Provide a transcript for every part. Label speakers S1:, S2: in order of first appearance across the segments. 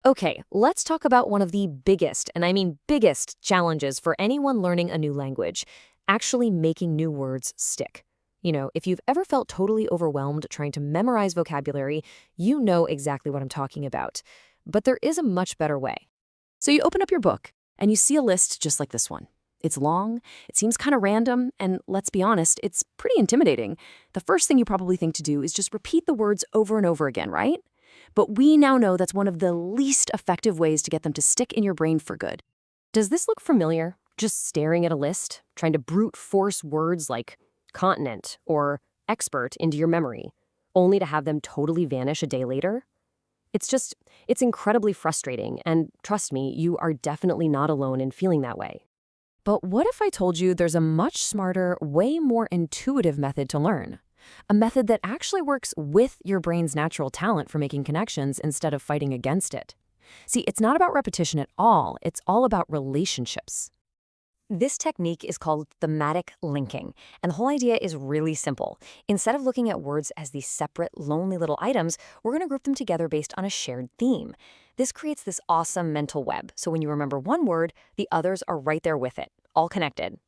S1: Okay, let's talk about one of the biggest, and I mean biggest, challenges for anyone learning a new language, actually making new words stick. If you've ever felt totally overwhelmed trying to memorize vocabulary, you know exactly what I'm talking about. But there is a much better way. So you open up your book, and you see a list just like this one. It's long, it seems kind of random, and let's be honest, it's pretty intimidating. The first thing you probably think to do is just repeat the words over and over again, right? But we now know that's one of the least effective ways to get them to stick in your brain for good. Does this look familiar? Just staring at a list, trying to brute force words like continent or expert into your memory, only to have them totally vanish a day later? It's incredibly frustrating, and trust me, you are definitely not alone in feeling that way. But what if I told you there's a much smarter, way more intuitive method to learn? A method that actually works with your brain's natural talent for making connections instead of fighting against it. See, it's not about repetition at all, it's all about relationships. This technique is called thematic linking, and the whole idea is really simple. Instead of looking at words as these separate, lonely little items, we're going to group them together based on a shared theme. This creates this awesome mental web, so when you remember one word, the others are right there with it, all connected.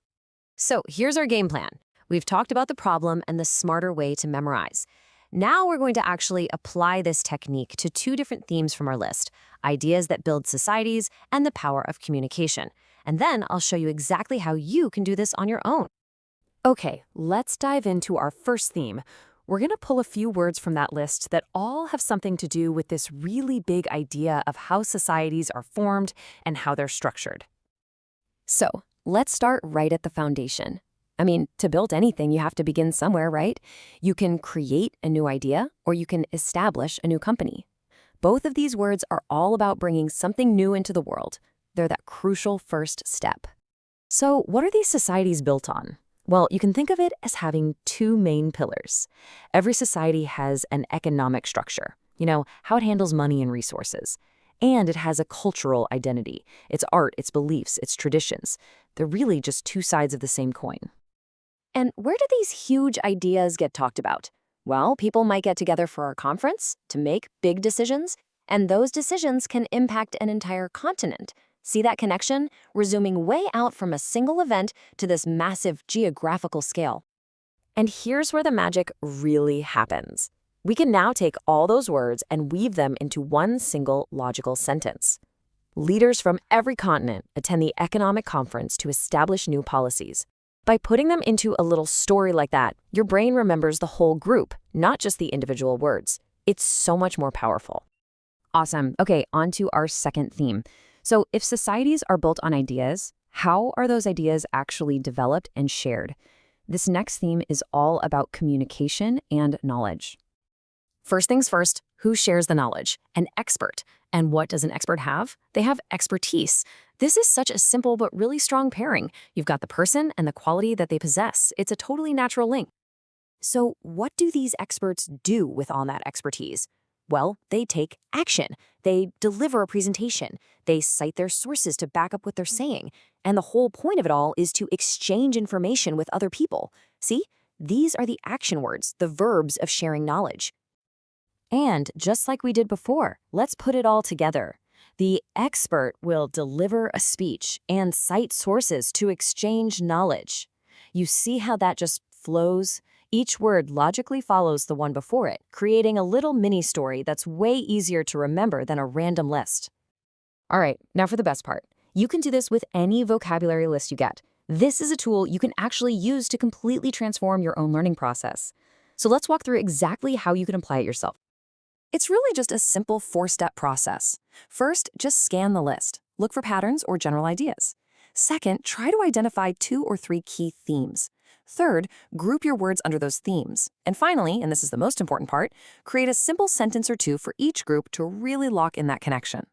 S1: So here's our game plan. We've talked about the problem and the smarter way to memorize. Now we're going to actually apply this technique to two different themes from our list: ideas that build societies and the power of communication. And then I'll show you exactly how you can do this on your own. Okay, let's dive into our first theme. We're going to pull a few words from that list that all have something to do with this really big idea of how societies are formed and how they're structured. So, let's start right at the foundation. I mean, to build anything, you have to begin somewhere, right? You can create a new idea, or you can establish a new company. Both of these words are all about bringing something new into the world. They're that crucial first step. So, what are these societies built on? Well, you can think of it as having two main pillars. Every society has an economic structure, how it handles money and resources. And it has a cultural identity, its art, its beliefs, its traditions. They're really just two sides of the same coin. And where do these huge ideas get talked about? Well, people might get together for a conference to make big decisions, and those decisions can impact an entire continent. See that connection? We're zooming way out from a single event to this massive geographical scale. And here's where the magic really happens. We can now take all those words and weave them into one single logical sentence. Leaders from every continent attend the economic conference to establish new policies. By putting them into a little story like that, your brain remembers the whole group, not just the individual words. It's so much more powerful. Awesome. Okay, on to our second theme. So if societies are built on ideas, how are those ideas actually developed and shared? This next theme is all about communication and knowledge. First things first, who shares the knowledge? An expert. And what does an expert have? They have expertise. This is such a simple but really strong pairing. You've got the person and the quality that they possess. It's a totally natural link. So what do these experts do with all that expertise? Well, they take action. They deliver a presentation. They cite their sources to back up what they're saying. And the whole point of it all is to exchange information with other people. See? These are the action words, the verbs of sharing knowledge. And just like we did before, let's put it all together. The expert will deliver a speech and cite sources to exchange knowledge. You see how that just flows? Each word logically follows the one before it, creating a little mini-story that's way easier to remember than a random list. All right, now for the best part. You can do this with any vocabulary list you get. This is a tool you can actually use to completely transform your own learning process. So let's walk through exactly how you can apply it yourself. It's really just a simple 4-step process. First, just scan the list. Look for patterns or general ideas. Second, try to identify 2 or 3 key themes. Third, group your words under those themes. And finally, and this is the most important part, create a simple sentence or two for each group to really lock in that connection.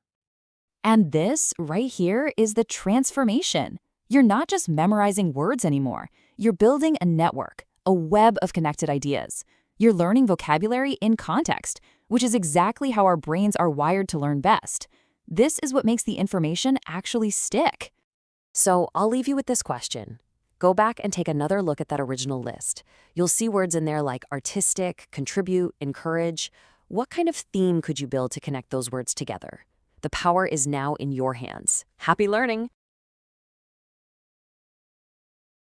S1: And this right here is the transformation. You're not just memorizing words anymore. You're building a network, a web of connected ideas. You're learning vocabulary in context, which is exactly how our brains are wired to learn best. This is what makes the information actually stick. So I'll leave you with this question. Go back and take another look at that original list. You'll see words in there like artistic, contribute, encourage. What kind of theme could you build to connect those words together?
S2: The power is now in your hands. Happy learning!